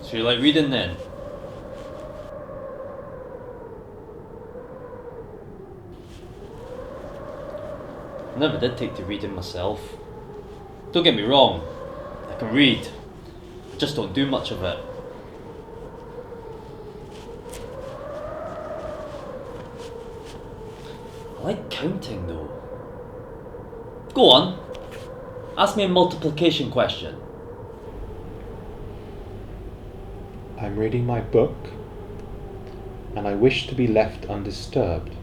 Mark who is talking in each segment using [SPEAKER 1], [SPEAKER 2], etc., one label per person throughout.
[SPEAKER 1] So you like reading then? I never did take to reading myself. Don't get me wrong, I can read, I just don't do much of it. I like counting though. Go on, ask me a multiplication question.
[SPEAKER 2] I'm reading my book, and I wish to be left undisturbed.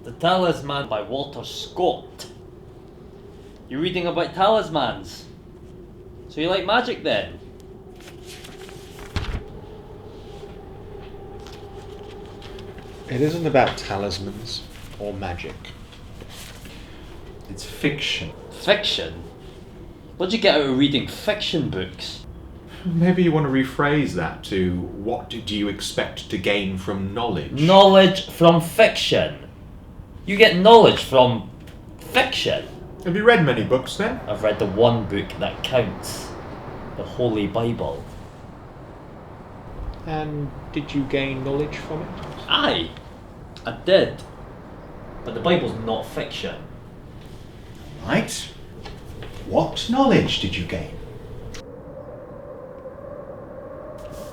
[SPEAKER 1] The Talisman by Walter Scott. You're reading about talismans. So you like magic then?
[SPEAKER 2] It isn't about talismans or magic.
[SPEAKER 3] It's fiction.
[SPEAKER 1] Fiction? What'd you get out of reading fiction books?
[SPEAKER 3] Maybe you want to rephrase that to what do you expect to gain from knowledge?
[SPEAKER 1] Knowledge from fiction. You get knowledge from fiction.
[SPEAKER 3] Have you read many books then?
[SPEAKER 1] I've read the one book that counts. The Holy Bible.
[SPEAKER 2] And did you gain knowledge from it?
[SPEAKER 1] Aye, I did. But the Bible's not fiction.
[SPEAKER 3] Right. What knowledge did you gain?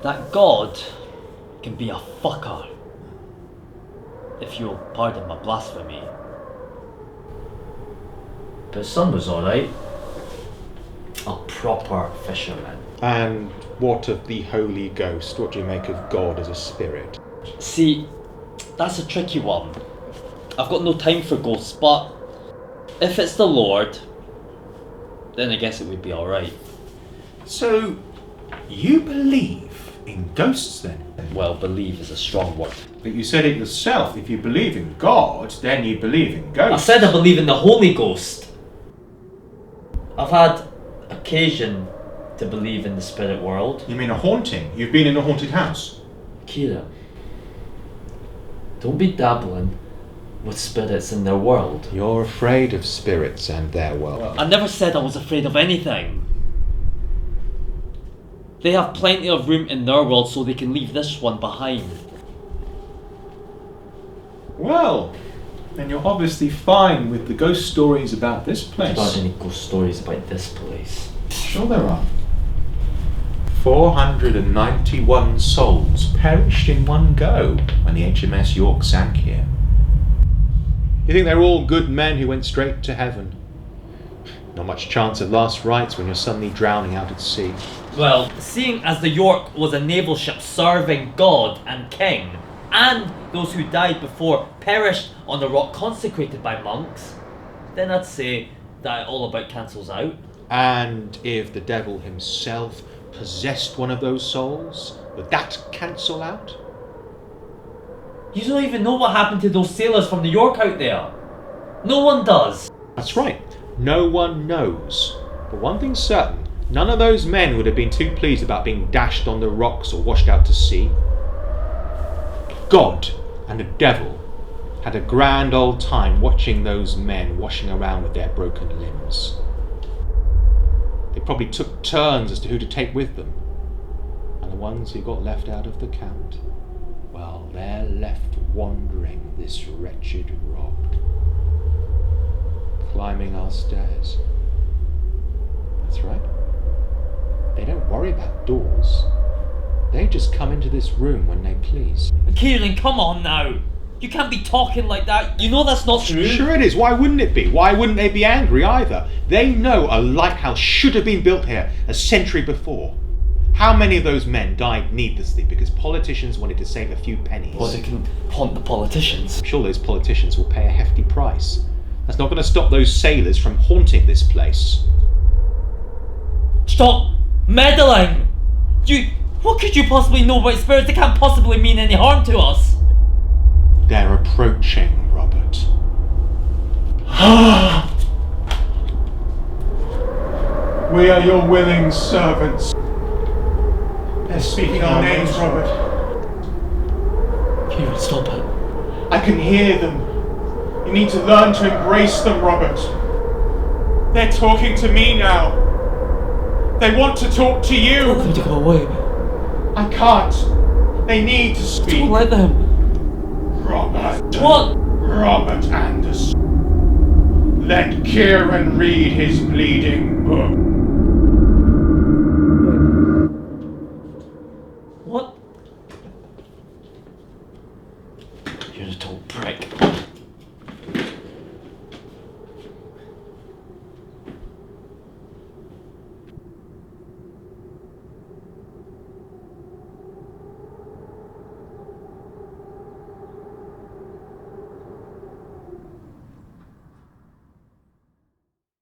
[SPEAKER 1] That God can be a fucker. If you'll pardon my blasphemy. But his son was alright. A proper fisherman.
[SPEAKER 2] And what of the Holy Ghost? What do you make of God as a spirit?
[SPEAKER 1] See, that's a tricky one. I've got no time for ghosts, but if it's the Lord, then I guess it would be alright.
[SPEAKER 3] So, you believe in ghosts then?
[SPEAKER 1] Well, believe is a strong word.
[SPEAKER 3] But you said it yourself. If you believe in God, then you believe in
[SPEAKER 1] I
[SPEAKER 3] ghosts.
[SPEAKER 1] said I believe in the Holy Ghost. I've had occasion to believe in the spirit world.
[SPEAKER 3] You mean a haunting? You've been in a haunted house?
[SPEAKER 1] Kira, don't be dabbling with spirits in their world.
[SPEAKER 2] You're afraid of spirits and their world.
[SPEAKER 1] I never said I was afraid of anything. They have plenty of room in their world so they can leave this one behind.
[SPEAKER 3] Well, then you're obviously fine with the ghost stories about this place.
[SPEAKER 1] About any ghost stories about this place?
[SPEAKER 3] Sure there are. 491 souls perished in one go when the HMS York sank here.
[SPEAKER 2] You think they're all good men who went straight to heaven? Not much chance of last rites when you're suddenly drowning out at sea.
[SPEAKER 1] Well, seeing as the York was a naval ship serving God and King, and those who died before perished on the rock consecrated by monks, then I'd say that it all about cancels out.
[SPEAKER 2] And if the devil himself possessed one of those souls, would that cancel out?
[SPEAKER 1] You don't even know what happened to those sailors from the York out there. No one does.
[SPEAKER 2] That's right, no one knows. But one thing's certain, none of those men would have been too pleased about being dashed on the rocks or washed out to sea. God and the devil had a grand old time watching those men washing around with their broken limbs. They probably took turns as to who to take with them. And the ones who got left out of the count, well, they're left wandering this wretched rock, climbing our stairs. That's right. They don't worry about doors. They just come into this room when they please.
[SPEAKER 1] Kieran, come on now. You can't be talking like that. You know that's not true.
[SPEAKER 2] Sure it is. Why wouldn't it be? Why wouldn't they be angry either? They know a lighthouse should have been built here a century before. How many of those men died needlessly because politicians wanted to save a few pennies?
[SPEAKER 1] Well, they can haunt the politicians.
[SPEAKER 2] I'm sure those politicians will pay a hefty price. That's not going to stop those sailors from haunting this place.
[SPEAKER 1] Stop meddling! What could you possibly know about spirits that can't possibly mean any harm to us?
[SPEAKER 2] They're approaching, Robert.
[SPEAKER 4] We are your willing servants. They're speaking our names, Robert.
[SPEAKER 1] Kieran, stop it.
[SPEAKER 4] I can hear them. You need to learn to embrace them, Robert. They're talking to me now. They want to talk to you.
[SPEAKER 1] Tell them to go away.
[SPEAKER 4] I can't. They need to speak.
[SPEAKER 1] Don't let them.
[SPEAKER 4] Robert.
[SPEAKER 1] What?
[SPEAKER 4] Robert Anderson. Let Kieran read his bleeding book.
[SPEAKER 1] What? You're a total prick.